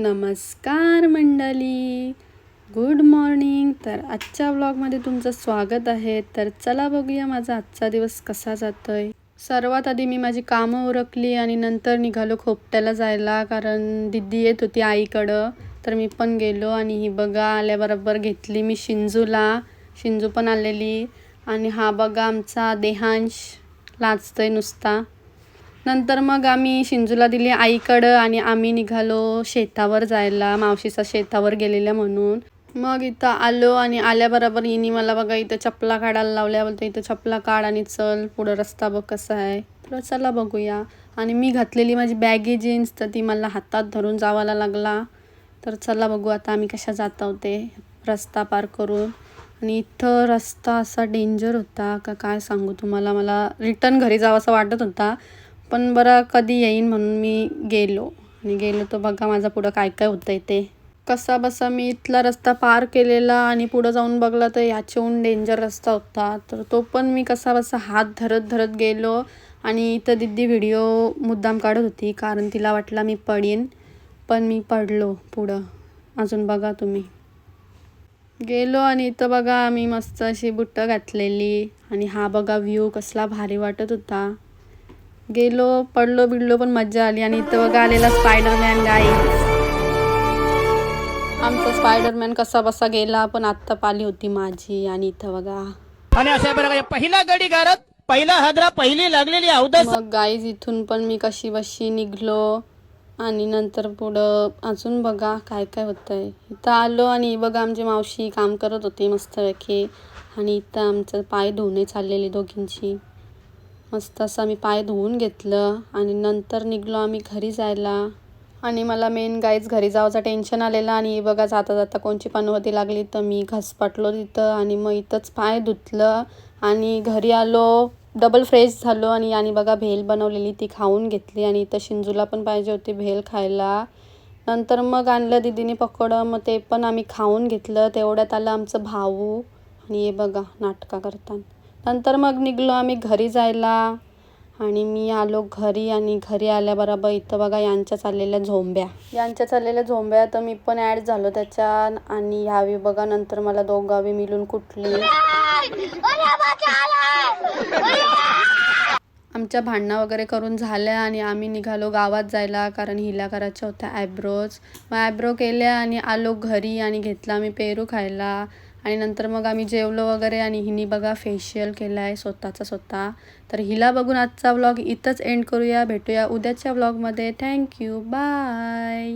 नमस्कार मंडळी, good morning. तर आजच्या व्लॉगमध्ये तुमचं स्वागत आहे. तर चला बघूया माझा आजचा दिवस कसा जातोय. सर्वात आधी मी माझी कामं उरकली आणि नंतर निघालो खोपट्याला जायला, कारण दिदी येत होती आईकडं. तर मी पण गेलो आणि ही बघा आल्याबरोबर घेतली मी शिंजू पण आलेली. आणि हा बघा आमचा देहांश लाजतोय नुसता. नंतर मग आम्ही शिंजूला दिली आईकडं आणि आम्ही निघालो शेतावर जायला, मावशीचा शेतावर गेलेल्या म्हणून. मग इथं आलो आणि आल्याबरोबर हिनी मला बघा इथं चपला काढायला लावल्या. बोलतो इथं चपला काढ आणि चल पुढं रस्ता बघ कसा आहे. तर चला बघूया. आणि मी घातलेली माझी बॅगी जीन्स तर ती मला हातात धरून जावायला लागला. तर चला बघू आता आम्ही कशा जात आहोत ते रस्ता पार करून. आणि इथं रस्ता असा डेंजर होता का काय सांगू तुम्हाला. मला रिटर्न घरी जावं असं वाटत होता, पण बरं कधी येईन म्हणून मी गेलो. आणि गेलो तर बघा माझा पुढं काय काय होतं ते. कसा बसा मी इथला रस्ता पार केलेला आणि पुढं जाऊन बघला तर ह्याच्याहून डेंजर रस्ता होता. तर तो पण मी कसा बसा हात धरत धरत गेलो. आणि इथं दिदी व्हिडिओ मुद्दाम काढत होती, कारण तिला वाटला मी पडीन, पण मी पडलो पुढं. अजून बघा तुम्ही. गेलो आणि इथं बघा आम्ही मस्त अशी बुट्टं घातलेली आणि हा बघा व्ह्यू कसला भारी वाटत होता. गेलो पडलो बिडलो पण मजा आली. आणि इथं बघा आलेला स्पायडरमॅन गाईज. आमचा स्पायडरमॅन कसा बसा गेला, पण आत्ता पाली होती माझी. आणि इथं बघा आणि अशा प्रकारे पहिला गडी गारत पहिला हादरा पहिली लागलेली अवदस. मग गाईज इथून पण मी कशी बशी निघलो. आणि नंतर पुढं अजून बघा काय काय होतंय. इथं आलो आणि बघा आमची मावशी काम करत होती मस्तपैकी. आणि इथं आमचं पाय धुवणे चाललेली दोघींची. मस्त असं आम्ही पाय धुवून घेतलं आणि नंतर निघलो आम्ही घरी जायला. आणि मला मेन गाईज घरी जायचं टेन्शन आलेलं. आणि बघा जाता जाता कोणची पनवती लागली तर मी घसपटलो तिथं. आणि मग इथंच पाय धुतलं आणि घरी आलो, डबल फ्रेश झालो. आणि बघा भेल बनवलेली ती खाऊन घेतली. आणि इथं शिंजूला पण पाहिजे होती भेल खायला. नंतर मग आणलं दिदीने पकोडं, मग ते पण आम्ही खाऊन घेतलं. तेवढ्यात आलं आमचं भाऊ आणि हे बघा नाटका करतात. नंतर मग निघलो आम्ही घरी जायला. आणि मी आलो घरी. आणि घरी आल्याबरोबर इथं बघा यांच्या चाललेल्या झोंब्या तर मी पण ॲड झालो त्याच्या. आणि ह्यावी बघा नंतर मला दोघावी मिळून कुठली आमच्या भांडणं वगैरे करून झाल्या. आणि आम्ही निघालो गावात जायला, कारण हिला करायच्या होत्या ॲब्रोज. मग ॲब्रो केल्या आणि आलो घरी आणि घेतला आम्ही पेरू खायला. आणि नंतर मग आम्ही जेवलो वगैरे. आणि हिनी बघा फेशियल केला आहे स्वतः. तर हिला बघून आजचा व्लॉग इथंच एंड करूया. भेटूया उद्याच्या व्लॉगमध्ये. Thank you, bye.